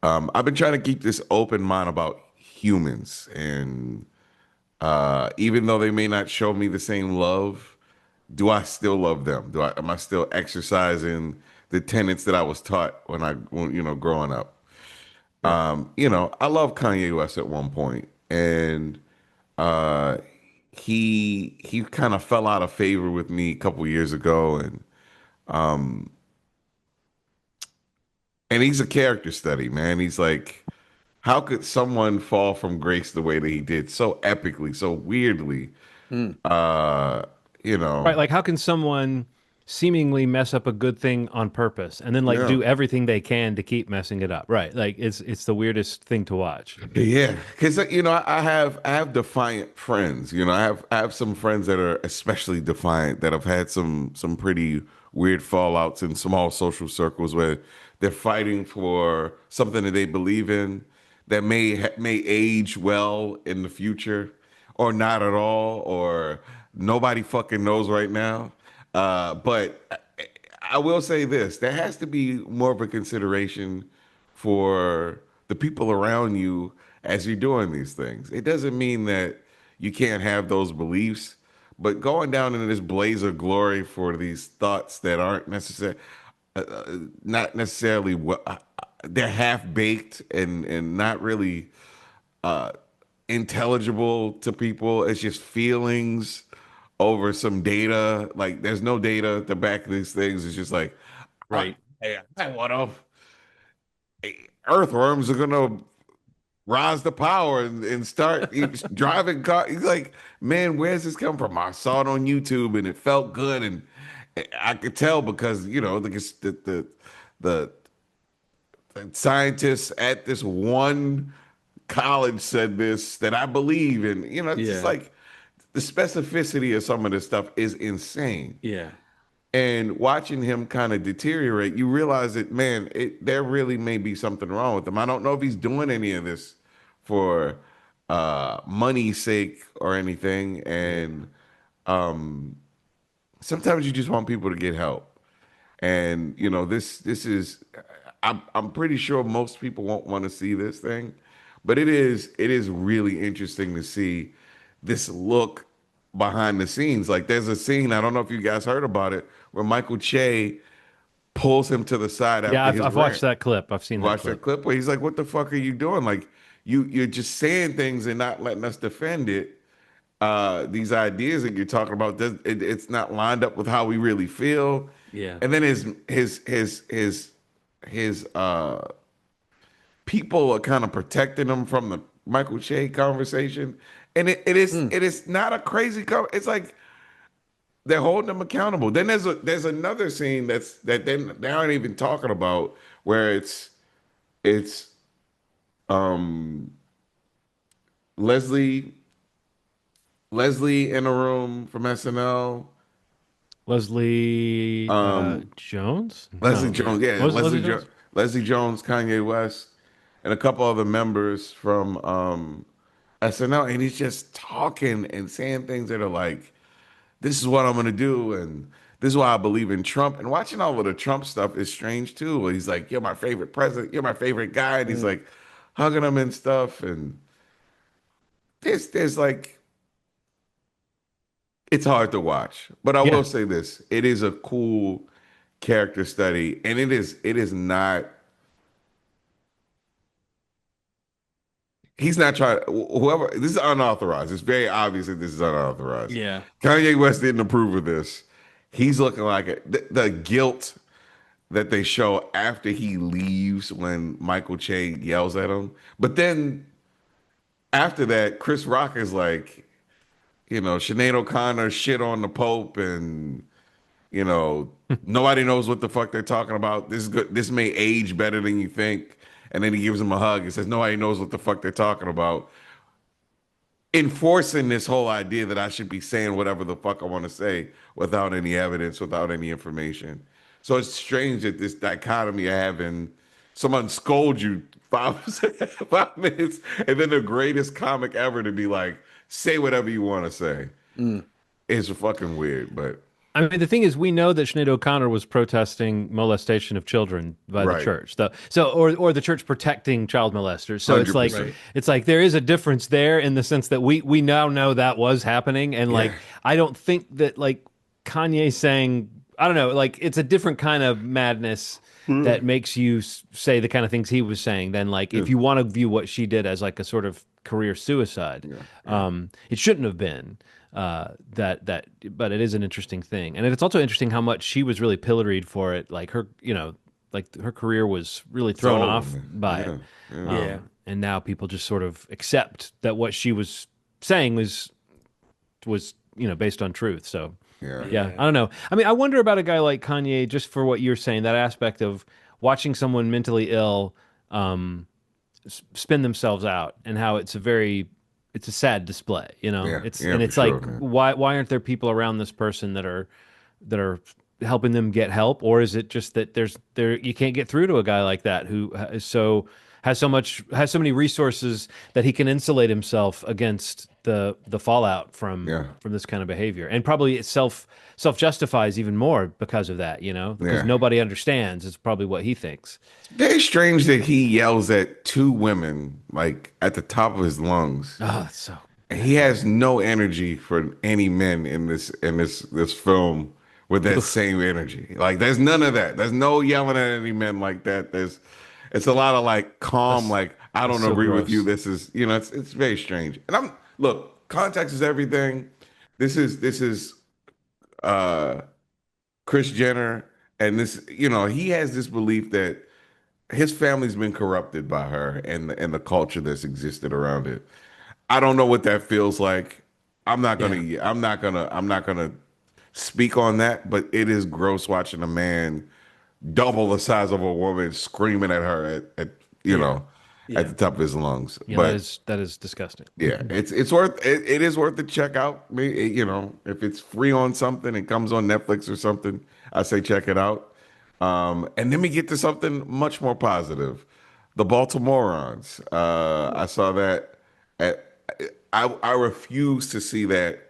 I've been trying to keep this open mind about humans, and even though they may not show me the same love do I still love them? Am I still exercising the tenets that I was taught growing up? Right. I love Kanye West at one point, and uh, he kind of fell out of favor with me a couple years ago, and he's a character study, man. He's like, how could someone fall from grace the way that he did, so epically, so weirdly? Hmm. Uh, you Right, know, like how can someone seemingly mess up a good thing on purpose and then like yeah. do everything they can to keep messing it up? Right. Like it's the weirdest thing to watch. Yeah, because I have defiant friends. I have some friends that are especially defiant that have had some pretty weird fallouts in small social circles where they're fighting for something that they believe in that may age well in the future, or not at all, or nobody fucking knows right now. But I will say this: there has to be more of a consideration for the people around you as you're doing these things. It doesn't mean that you can't have those beliefs, but going down into this blaze of glory for these thoughts that aren't not necessarily what they're half baked and not really uh, intelligible to people. It's just feelings over some data. Like there's no data to back these things. It's just like, Right. hey, I want to. Earthworms are gonna rise to power and start driving car. He's like, man, where's this come from? I saw it on YouTube and it felt good, and I could tell because the scientists at this one college said this that I believe in. It's just Yeah. like the specificity of some of this stuff is insane. Yeah. And watching him kind of deteriorate, you realize that, man, there really may be something wrong with him. I don't know if he's doing any of this for money's sake or anything. Yeah. And sometimes you just want people to get help. And this is, I'm pretty sure most people won't want to see this thing, but it is really interesting to see this look behind the scenes. Like there's a scene, I don't know if you guys heard about it, where Michael Che pulls him to the side Yeah, after I've his I've watched rant. that clip. I've seen You that watch that clip. clip where he's like, "What the fuck are you doing? Like you're just saying things and not letting us defend it. These ideas that you're talking about, it's not lined up with how we really feel." Yeah. And then his people are kind of protecting him from the Michael Che conversation, and it is Hmm. it is not a crazy. It's like they're holding him accountable. Then there's another scene that they aren't even talking about where it's um Leslie Leslie in a room from SNL. Leslie Um, Jones? Leslie No. Jones, yeah, Was it Leslie Jones? Leslie Jones, Kanye West, and a couple other members from SNL, and he's just talking and saying things that are like, "This is what I'm gonna do," and "This is why I believe in Trump." And watching all of the Trump stuff is strange too. He's like, "You're my favorite president. You're my favorite guy," and he's Hmm. like hugging him and stuff. And there's like, it's hard to watch, but I Yeah. will say this: it is a cool character study, and it is not. He's not trying. Whoever this is unauthorized. It's very obvious that this is unauthorized. Yeah. Kanye West didn't approve of this. He's looking like the guilt that they show after he leaves when Michael Che yells at him. But then after that, Chris Rock is like, Sinead O'Connor shit on the Pope, and you know, nobody knows what the fuck they're talking about. This is good. This may age better than you think. And then he gives him a hug and says, nobody knows what the fuck they're talking about. Enforcing this whole idea that I should be saying whatever the fuck I want to say without any evidence, without any information. So it's strange that this dichotomy of having someone scold you 5 minutes and then the greatest comic ever to be like, say whatever you want to say. Mm. It's fucking weird, but I mean, the thing is, we know that Sinead O'Connor was protesting molestation of children by the right. church, or the church protecting child molesters. So it's like 100%. Right. it's like there is a difference there in the sense that we now know that was happening, and Yeah. like I don't think that like Kanye saying, I don't know, like it's a different kind of madness that makes you say the kind of things he was saying than like Yeah, if you want to view what she did as like a sort of career suicide. yeah, yeah. It shouldn't have been that, but it is an interesting thing, and it's also interesting how much she was really pilloried for it. Like her, like her career was really It's thrown over, off man. by it. Yeah, yeah. Yeah. And now people just sort of accept that what she was saying was based on truth. So Yeah. yeah, Yeah. I don't know. I mean, I wonder about a guy like Kanye, just for what you're saying, that aspect of watching someone mentally ill spin themselves out, and how it's a sad display. Yeah, It's yeah, and for it's sure, like man. why aren't there people around this person that are helping them get help, or is it just that you can't get through to a guy like that who has so many resources that he can insulate himself against the fallout from Yeah, this kind of behavior, and probably it self justifies even more because of that, because yeah. nobody understands. It's probably what he thinks. Very strange that he yells at two women like at the top of his lungs. Oh, it's so And he has no energy for any men in this film with that oof. same energy. Like there's none of that. There's no yelling at any men like that. It's a lot of like calm, That's like I that's don't so agree with you. gross. This is it's very strange. And I'm look, context is everything. This is uh Chris Jenner, and this he has this belief that his family's been corrupted by her and the culture that's existed around it. I don't know what that feels like. Yeah. I'm not gonna speak on that, but it is gross watching a man double the size of a woman screaming at her at Yeah. at Yeah. the top of his lungs. Yeah, that But is disgusting. yeah, it is worth the check out. If it's free on something, it comes on Netflix or something, I say check it out. And then we get to something much more positive. The Baltimorons. I saw that at I refuse to see that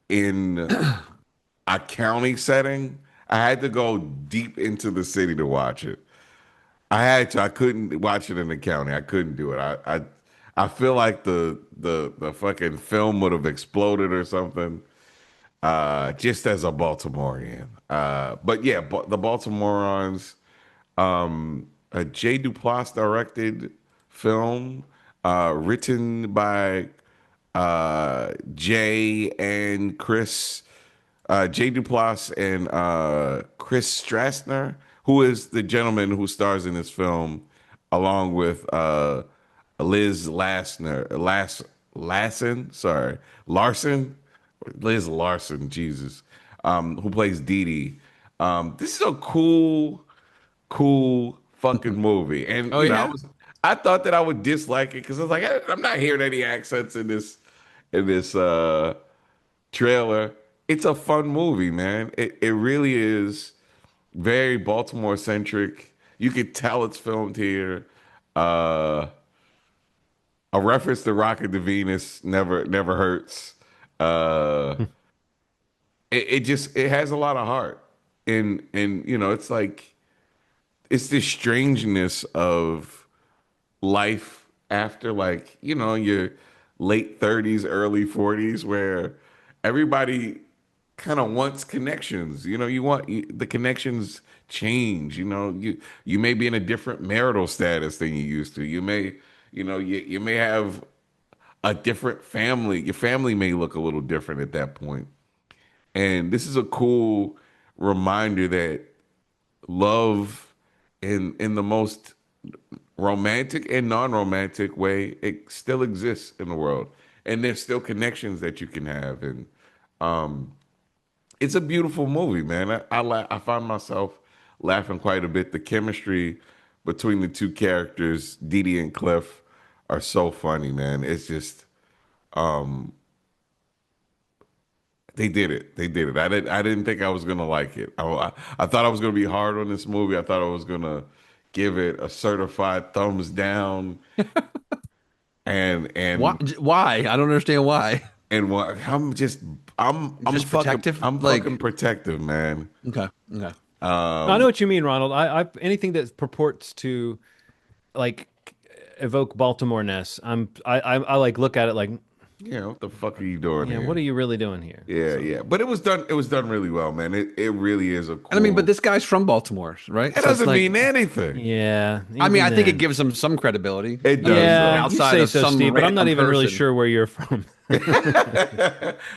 in a county setting. I had to go deep into the city to watch it. I had to. I couldn't watch it in the county. I couldn't do it. I feel like the fucking film would have exploded or something. Just as a Baltimorean. But yeah, the Baltimorons. A Jay Duplass directed film, written by Jay and Chris. Jay Duplass and Chris Strassner, who is the gentleman who stars in this film, along with Liz Larson, Liz Larson, Jesus, who plays Dee Dee. This is a cool fucking movie, and Oh yeah. I thought that I would dislike it because I was like, I'm not hearing any accents in this trailer. It's a fun movie, man. It really is very Baltimore centric. You could tell it's filmed here. Uh, a reference to Rocket to Venus never hurts. Uh, it has a lot of heart, and it's like it's this strangeness of life after like your late 30s early 40s where everybody kind of wants connections. The connections change. You may be in a different marital status than you used to. You may have a different family. Your family may look a little different at that point. And this is a cool reminder that love in the most romantic and non-romantic way, it still exists in the world, and there's still connections that you can have, and it's a beautiful movie, man. I find myself laughing quite a bit. The chemistry between the two characters, Dee Dee and Cliff, are so funny, man. It's just they did it. They did it. I didn't think I was gonna like it. I thought I was gonna be hard on this movie. I thought I was gonna give it a certified thumbs down. Why? And Why? I don't understand why. and what I'm Just protective. fucking Like protective, man. okay. Okay. No, I know what you mean, Ronald. I anything that purports to like evoke Baltimore-ness, I like look at it like Yeah, what the fuck are you doing Yeah, what are here? you really doing here? Yeah, So yeah. But it was done. It was done really well, man. It really is a And I mean, but cool. this guy's from Baltimore, right? It So it's doesn't like, mean anything. yeah, I mean, even I think it then. gives him some credibility. It I does, mean, though. Yeah, you outside say of so, some Steve, but I'm not random even really person. sure where you're from.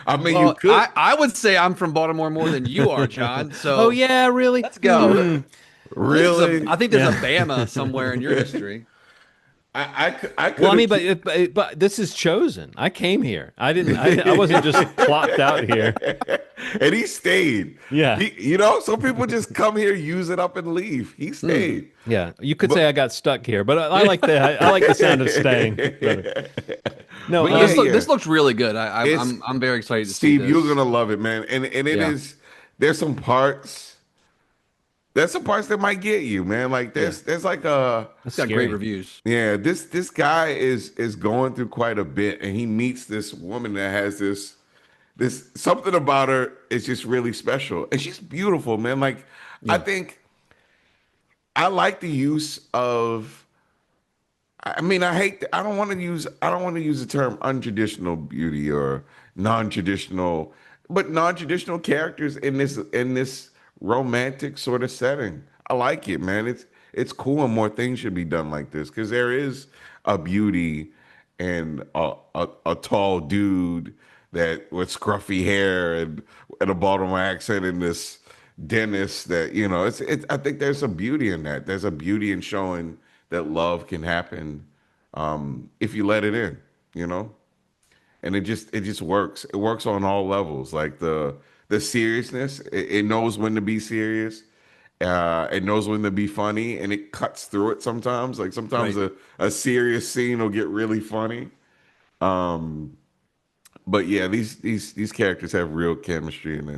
I mean, you Well, could. I would say I'm from Baltimore more than you are, John. Oh So yeah, really? let's go. Really? I think there's a Yeah. Bama somewhere in your history. I Well, could I have. mean, but this is chosen. I came here. I wasn't just plopped out here. And he stayed. Yeah. Some people just come here, use it up, and leave. He Hmm. stayed. Yeah. You could But say I got stuck here, but I like I like the sound of staying better. No, but Well, yeah, yeah. this looks really good. It's I'm very excited to see Steve, you're this. gonna love it, man. And it Yeah, is there's some parts. There's some parts that might get you, man. Like yeah. there's like a It's that's got great scary. reviews. yeah, this guy is going through quite a bit, and he meets this woman that has this something about her is just really special, and she's beautiful, man. Like I Yeah, think I like the use of. I mean, I don't want to use the term untraditional beauty or non-traditional, but non-traditional characters in this romantic sort of setting. I like it, man. It's cool, and more things should be done like this because there is a beauty and a tall dude that with scruffy hair and a Baltimore accent and this dentist that it's I think there's a beauty in that. There's a beauty in showing that love can happen if you let it in, you know? And it just works. It works on all levels. Like the seriousness, it knows when to be serious. It knows when to be funny, and it cuts through it sometimes. Like sometimes right. a serious scene will get really funny. Um, but yeah, these characters have real chemistry, and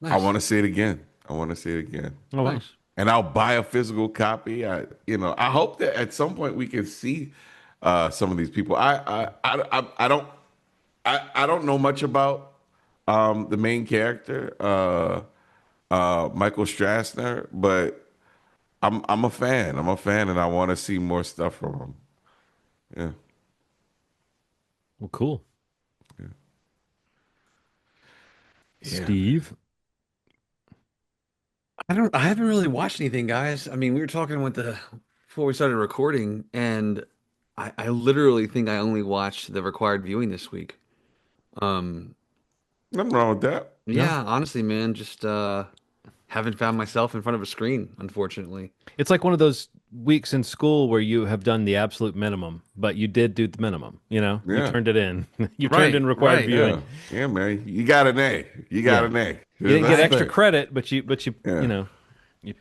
I want Nice, to see it again. I want to see it again. Oh wow. nice. And I'll buy a physical copy. I hope that at some point we can see some of these people. I don't know much about the main character, Michael Strassner, but I'm a fan. I'm a fan, and I want to see more stuff from him. Yeah, Well, cool. yeah, Steve. I haven't really watched anything, guys. I mean, we were talking with the before we started recording, and I literally think I only watched the required viewing this week. Um, nothing wrong with that. No. yeah, honestly, man, just haven't found myself in front of a screen, unfortunately. It's like one of those weeks in school where you have done the absolute minimum, but you did do the minimum, you know? You Yeah, turned it in. You turned Right, in required right. yeah, viewing. yeah, man. You got an A. You got Yeah. an A. You didn't get That's the extra thing. credit, you Yeah. know, you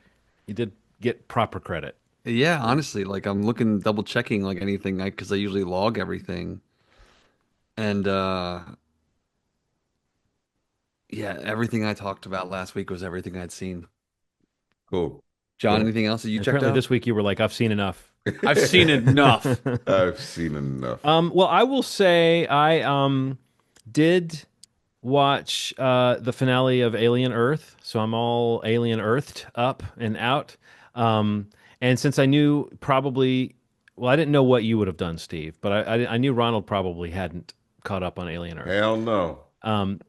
you did get proper credit. Yeah, honestly, like I'm looking, double checking like anything, because I usually log everything, and yeah, everything I talked about last week was everything I'd seen. Cool. John, Cool. anything else that you And checked apparently out? this week you were like, I've seen enough. I've seen enough. I've seen enough. Well, I will say I did watch the finale of Alien Earth, so I'm all Alien Earthed up and out. And since I knew probably, well, I didn't know what you would have done, Steve, but I knew Ronald probably hadn't caught up on Alien Earth. Hell no.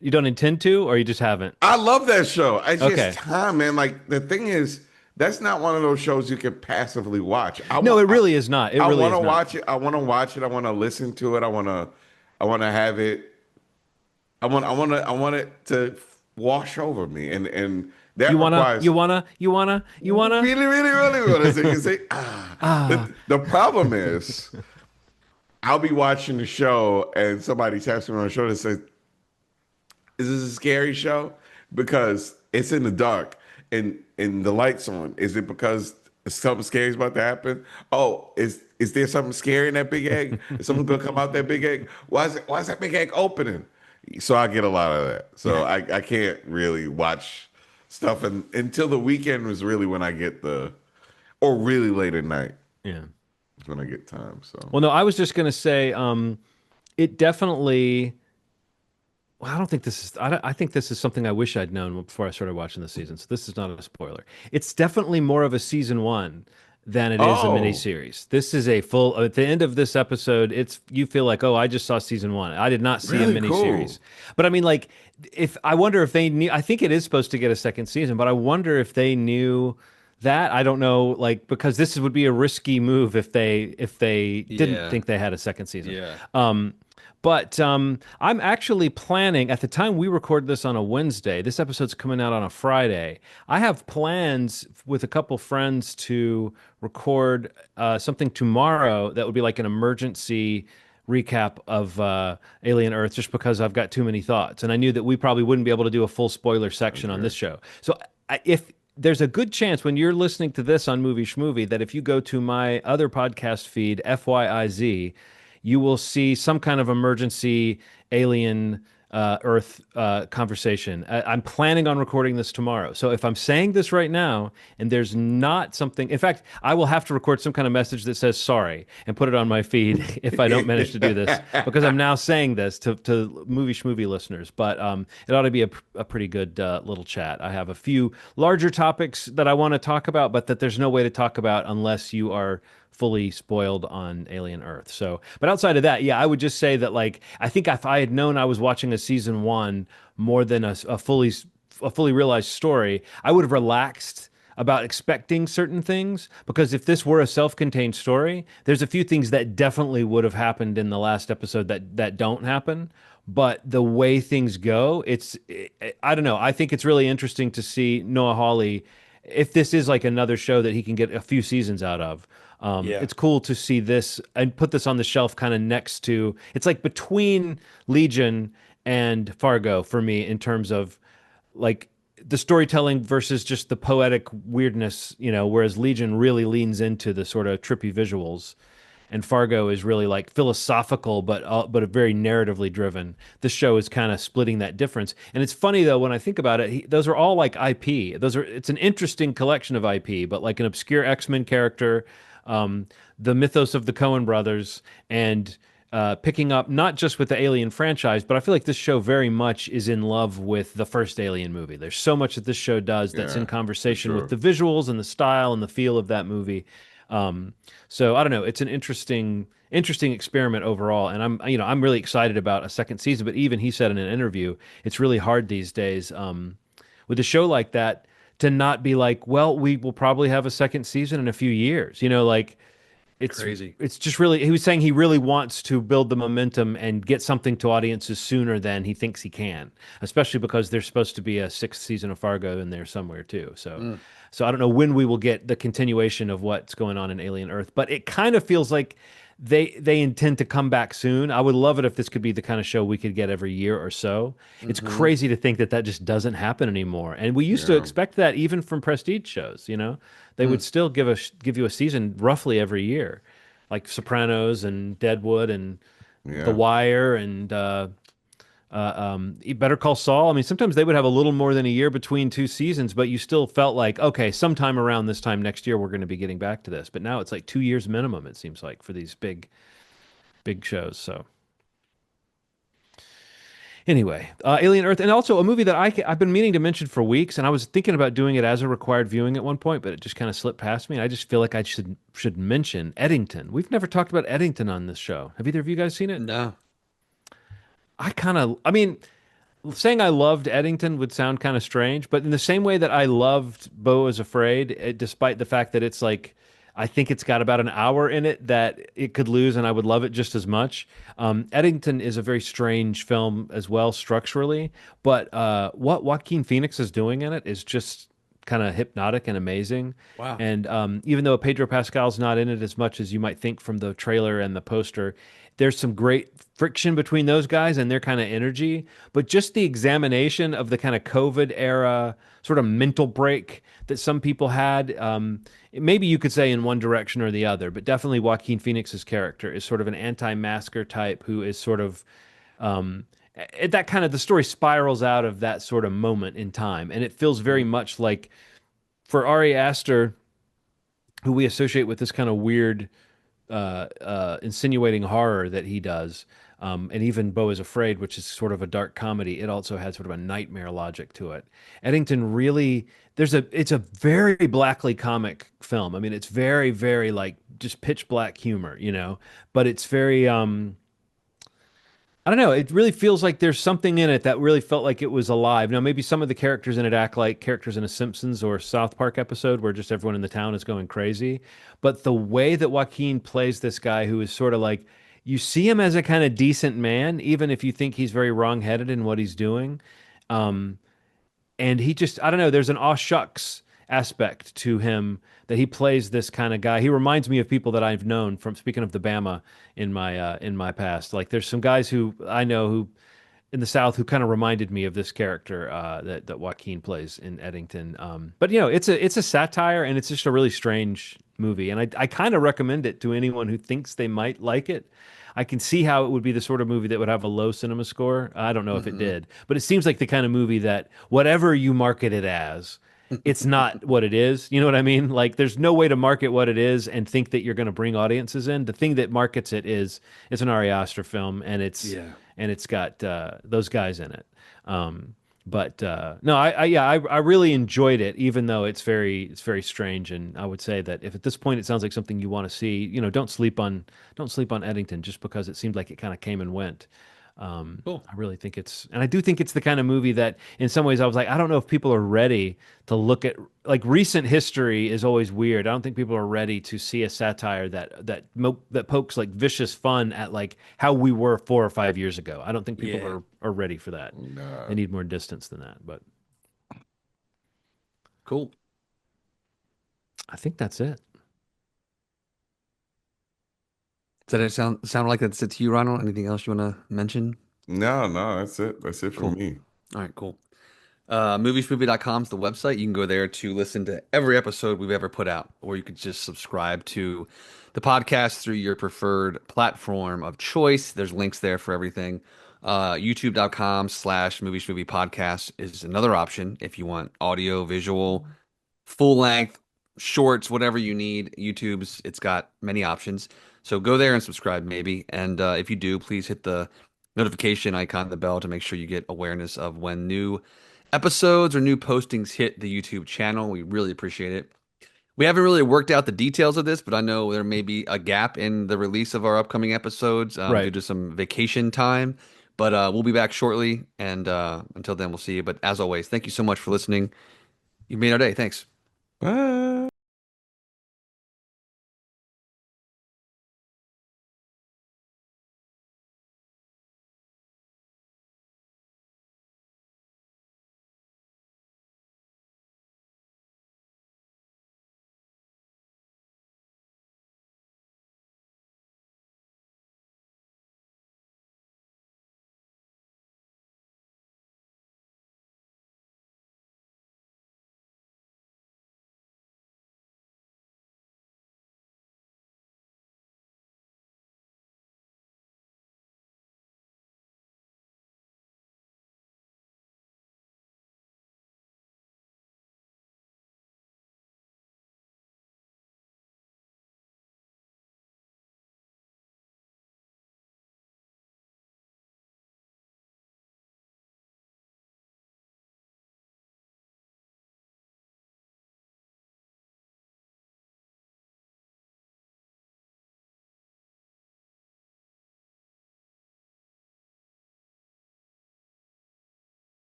You don't intend to, or you just haven't? I love that show. It's Okay. just time, man. Like the thing is, that's not one of those shows you can passively watch. No, it really is not. It I really want to is not. watch it. I want to watch it. I want to listen to it. I want to have it. I want it to wash over me, and that You wanna, requires you wanna, you wanna, you wanna. really, really, really want to say, you say, ah. The problem is, I'll be watching the show, and somebody taps me on the shoulder and says, "Is this a scary show?" Because it's in the dark and the lights on. Is it because something scary is about to happen? Oh, is there something scary in that big egg? Is something gonna come out that big egg? Why is that big egg opening? So I get a lot of that. So I can't really watch stuff until the weekend was really when I get or really late at night Yeah. is when I get time. So Well, no, I was just gonna say, it definitely. Well, I don't think this is. I think this is something I wish I'd known before I started watching the season. So this is not a spoiler. It's definitely more of a season one than it is a Oh, miniseries. This is a full. At the end of this episode, it's you feel like, oh, I just saw season one. I did not see a really miniseries. cool. But I mean, like, if I wonder if they knew. I think it is supposed to get a second season, but I wonder if they knew that. I don't know, like, because this would be a risky move if they didn't Yeah. think they had a second season. Yeah. But I'm actually planning, at the time we record this on a Wednesday, this episode's coming out on a Friday. I have plans with a couple friends to record something tomorrow that would be like an emergency recap of Alien Earth just because I've got too many thoughts. And I knew that we probably wouldn't be able to do a full spoiler section on Okay. this show. So if there's a good chance when you're listening to this on Movie Schmovie that if you go to my other podcast feed, FYIZ, you will see some kind of emergency alien Earth conversation. I'm planning on recording this tomorrow. So if I'm saying this right now and there's not something, in fact, I will have to record some kind of message that says sorry and put it on my feed if I don't manage to do this because I'm now saying this to Movie Schmovie listeners. But it ought to be a pretty good little chat. I have a few larger topics that I want to talk about, but that there's no way to talk about unless you are fully spoiled on Alien Earth. So, but outside of that, yeah, I would just say that like I think if I had known I was watching a season one more than a fully realized story, I would have relaxed about expecting certain things because if this were a self-contained story, there's a few things that definitely would have happened in the last episode that don't happen. But the way things go, I don't know. I think it's really interesting to see Noah Hawley if this is like another show that he can get a few seasons out of. Yeah. It's cool to see this and put this on the shelf kind of next to it's like between Legion and Fargo for me in terms of like the storytelling versus just the poetic weirdness, whereas Legion really leans into the sort of trippy visuals and Fargo is really like philosophical but very narratively driven. This show is kind of splitting that difference. And it's funny though when I think about it, those are all like IP. It's an interesting collection of IP, but like an obscure X-Men character, the mythos of the Coen brothers, and picking up not just with the Alien franchise, but I feel like this show very much is in love with the first Alien movie. There's so much that this show does that's in Yeah, for conversation with sure. the visuals and the style and the feel of that movie. So I don't know. It's an interesting experiment overall, and I'm really excited about a second season. But even he said in an interview, it's really hard these days with a show like that to not be like, well, we will probably have a second season in a few years. Like it's Crazy. it's just really he was saying he really wants to build the momentum and get something to audiences sooner than he thinks he can, especially because there's supposed to be a sixth season of Fargo in there somewhere too. So I don't know when we will get the continuation of what's going on in Alien Earth, but it kind of feels like they intend to come back soon. I would love it if this could be the kind of show we could get every year or so. It's Hmm. crazy to think that just doesn't happen anymore. And we used to Yeah. expect that even from prestige shows. They would still give you a season roughly every year, like Sopranos and Deadwood and The Yeah. Wire and Better Call Saul. I mean, sometimes they would have a little more than a year between two seasons, but you still felt like, okay, sometime around this time next year, we're going to be getting back to this. But now it's like 2 years minimum, it seems like, for these big shows. So anyway, Alien Earth, and also a movie that I've been meaning to mention for weeks, and I was thinking about doing it as a required viewing at one point, but it just kind of slipped past me. And I just feel like I should mention Eddington. We've never talked about Eddington on this show. Have either of you guys seen it? No. I mean, saying I loved Eddington would sound kind of strange, but in the same way that I loved Beau is Afraid, despite the fact that it's like, I think it's got about an hour in it that it could lose, and I would love it just as much. Eddington is a very strange film as well, structurally, but what Joaquin Phoenix is doing in it is just kind of hypnotic and amazing. Wow. And even though Pedro Pascal's not in it as much as you might think from the trailer and the poster, there's some great friction between those guys and their kind of energy. But just the examination of the kind of COVID era sort of mental break that some people had, maybe you could say in one direction or the other, but definitely Joaquin Phoenix's character is sort of an anti-masker type who is sort of that kind of the story spirals out of that sort of moment in time, and it feels very much like for Ari Aster, who we associate with this kind of weird insinuating horror that he does. And even Beau is Afraid, which is sort of a dark comedy, it also has sort of a nightmare logic to it. Eddington really, it's a very blackly comic film. I mean, it's very, very like just pitch black humor, but it's very, I don't know. It really feels like there's something in it that really felt like it was alive. Now, maybe some of the characters in it act like characters in a Simpsons or South Park episode where just everyone in the town is going crazy. But the way that Joaquin plays this guy who is sort of like, you see him as a kind of decent man, even if you think he's very wrong-headed in what he's doing. Um, and he just, I don't know, there's an aw shucks aspect to him that he plays this kind of guy. He reminds me of people that I've known from, speaking of the Bama, in my past. Like there's some guys who I know who in the South who kind of reminded me of this character that Joaquin plays in Eddington. But it's a satire and it's just a really strange movie, and I kind of recommend it to anyone who thinks they might like it. I can see how it would be the sort of movie that would have a low cinema score. I don't know if it Hmm. did, but it seems like the kind of movie that whatever you market it as, it's not what it is. You know what I mean? Like there's no way to market what it is and think that you're going to bring audiences in. The thing that markets it is it's an Ari Aster film and Yeah. it's got those guys in it. But no, I really enjoyed it, even though it's very strange. And I would say that if at this point it sounds like something you want to see, don't sleep on Eddington just because it seemed like it kind of came and went. Cool. I really think and I do think it's the kind of movie that, in some ways, I was like, I don't know if people are ready to look at like recent history is always weird. I don't think people are ready to see a satire that pokes like vicious fun at like how we were 4 or 5 years ago. I don't think people Yeah. are ready for that. They Nah. need more distance than that. But Cool. I think that's it. Does that sound like that's it to you, Ronald? Anything else you want to mention? No, no, that's it. That's it for Cool. me. All right, cool. Movieshmovie.com is the website. You can go there to listen to every episode we've ever put out, or you could just subscribe to the podcast through your preferred platform of choice. There's links there for everything. YouTube.com/Movie podcast is another option if you want audio, visual, full length, shorts, whatever you need. It's got many options. So go there and subscribe, maybe. And if you do, please hit the notification icon, the bell, to make sure you get awareness of when new episodes or new postings hit the YouTube channel. We really appreciate it. We haven't really worked out the details of this, but I know there may be a gap in the release of our upcoming episodes due Right. to some vacation time. But we'll be back shortly. And until then, we'll see you. But as always, thank you so much for listening. You made our day. Thanks. Bye.